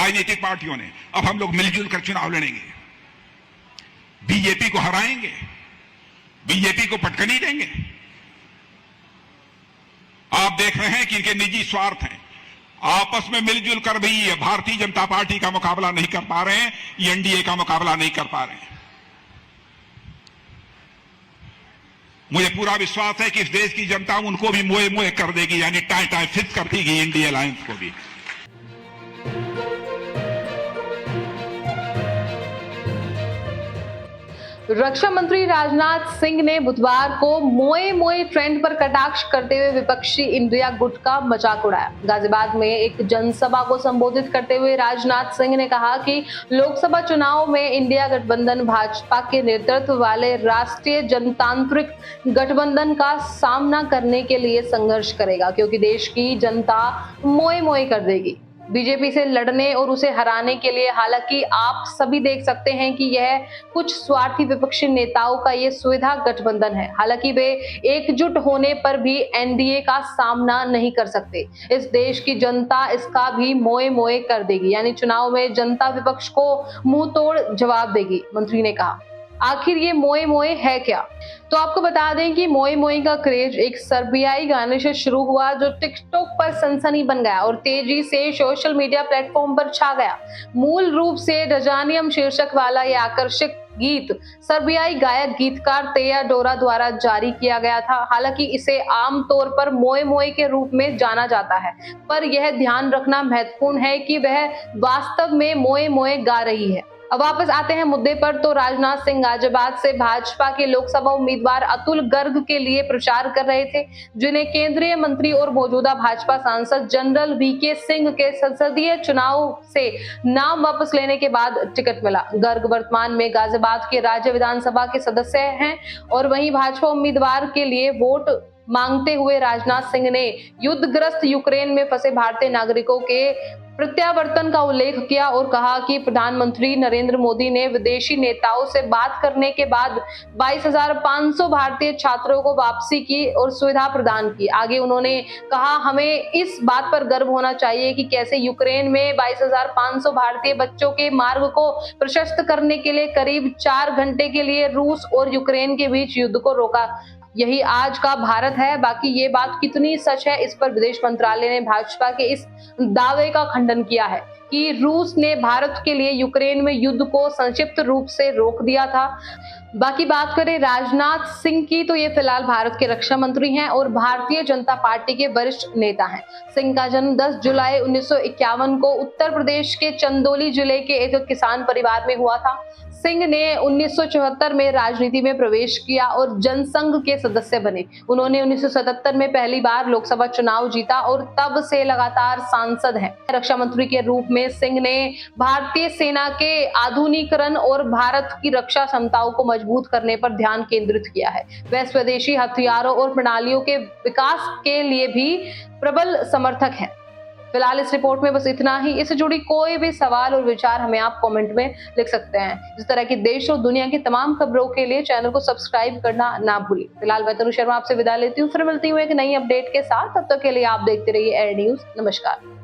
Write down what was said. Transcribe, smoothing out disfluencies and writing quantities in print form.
राजनीतिक पार्टियों ने। अब हम लोग मिलजुल कर चुनाव लड़ेंगे, बीजेपी को हराएंगे, बीजेपी को पटकनी देंगे। आप देख रहे हैं कि इनके निजी स्वार्थ हैं, आपस में मिलजुल कर भी ये भारतीय जनता पार्टी का मुकाबला नहीं कर पा रहे हैं, ये एनडीए का मुकाबला नहीं कर पा रहे हैं। मुझे पूरा विश्वास है कि इस देश की जनता उनको भी मोए मोए कर देगी, यानी टाई टाई फिक्स कर देगी इंडिया अलायंस को भी। रक्षा मंत्री राजनाथ सिंह ने बुधवार को मोए मोए ट्रेंड पर कटाक्ष करते हुए विपक्षी इंडिया गुट का मजाक उड़ाया। गाजियाबाद में एक जनसभा को संबोधित करते हुए राजनाथ सिंह ने कहा कि लोकसभा चुनाव में इंडिया गठबंधन भाजपा के नेतृत्व वाले राष्ट्रीय जनतांत्रिक गठबंधन का सामना करने के लिए संघर्ष करेगा, क्योंकि देश की जनता मोए मोए कर देगी बीजेपी से लड़ने और उसे हराने के लिए। हालांकि आप सभी देख सकते हैं कि यह कुछ स्वार्थी विपक्षी नेताओं का ये सुविधा गठबंधन है। हालांकि वे एकजुट होने पर भी एनडीए का सामना नहीं कर सकते। इस देश की जनता इसका भी मोए मोए कर देगी, यानी चुनाव में जनता विपक्ष को मुंह तोड़ जवाब देगी, मंत्री ने कहा। आखिर ये मोए मोए है क्या? तो आपको बता दें कि मोए मोए का क्रेज एक सर्बियाई गाने से शुरू हुआ, जो टिकटॉक पर सनसनी बन गया और तेजी से सोशल मीडिया प्लेटफॉर्म पर छा गया। मूल रूप से रजानियम शीर्षक वाला यह आकर्षक गीत सर्बियाई गायक गीतकार तेया डोरा द्वारा जारी किया गया था। हालांकि इसे आमतौर पर मोए मोए के रूप में जाना जाता है, पर यह ध्यान रखना महत्वपूर्ण है कि वह वास्तव में मोए मोए गा रही है। अब वापस आते हैं मुद्दे पर। तो राजनाथ सिंह गाजियाबाद से भाजपा के लोकसभा उम्मीदवार अतुल गर्ग के लिए प्रचार कर रहे थे, जिन्हें केंद्रीय मंत्री और मौजूदा भाजपा सांसद जनरल वीके सिंह के संसदीय चुनाव से नाम वापस लेने के बाद टिकट मिला। गर्ग वर्तमान में गाजियाबाद के राज्य विधानसभा के सदस्य हैं और वहीं भाजपा उम्मीदवार के लिए वोट मांगते हुए राजनाथ सिंह ने युद्धग्रस्त यूक्रेन में फंसे भारतीय नागरिकों के प्रत्यावर्तन का उल्लेख किया और कहा कि प्रधानमंत्री नरेंद्र मोदी ने विदेशी नेताओं से बात करने के बाद 22,500 भारतीय छात्रों को वापसी की और सुविधा प्रदान की। आगे उन्होंने कहा, हमें इस बात पर गर्व होना चाहिए कि कैसे यूक्रेन में 22,500 भारतीय बच्चों के मार्ग को प्रशस्त करने के लिए करीब 4 घंटे के लिए रूस और यूक्रेन के बीच युद्ध को रोका। यही आज का भारत है। बाकी ये बात कितनी सच है, इस पर विदेश मंत्रालय ने भाजपा के इस दावे का खंडन किया है कि रूस ने भारत के लिए यूक्रेन में युद्ध को संक्षिप्त रूप से रोक दिया था। बाकी बात करें राजनाथ सिंह की, तो ये फिलहाल भारत के रक्षा मंत्री हैं और भारतीय जनता पार्टी के वरिष्ठ नेता हैं। सिंह का जन्म 10 जुलाई 1951 को उत्तर प्रदेश के चंदौली जिले के एक किसान परिवार में हुआ था। सिंह ने 1974 में राजनीति में प्रवेश किया और जनसंघ के सदस्य बने। उन्होंने 1977 में पहली बार लोकसभा चुनाव जीता और तब से लगातार सांसद हैं। रक्षा मंत्री के रूप में सिंह ने भारतीय सेना के आधुनिकीकरण और भारत की रक्षा क्षमताओं को मजबूत करने पर ध्यान केंद्रित किया है। वह स्वदेशी हथियारों और प्रणालियों के विकास के लिए भी प्रबल समर्थक हैं। फिलहाल इस रिपोर्ट में बस इतना ही। इससे जुड़ी कोई भी सवाल और विचार हमें आप कमेंट में लिख सकते हैं। इस तरह की देश और दुनिया की तमाम खबरों के लिए चैनल को सब्सक्राइब करना ना भूलिए। फिलहाल मैं तनु शर्मा आपसे विदा लेती हूँ, फिर मिलती हूँ एक नई अपडेट के साथ। तब तक के लिए आप देखते रहिए एयर न्यूज। नमस्कार।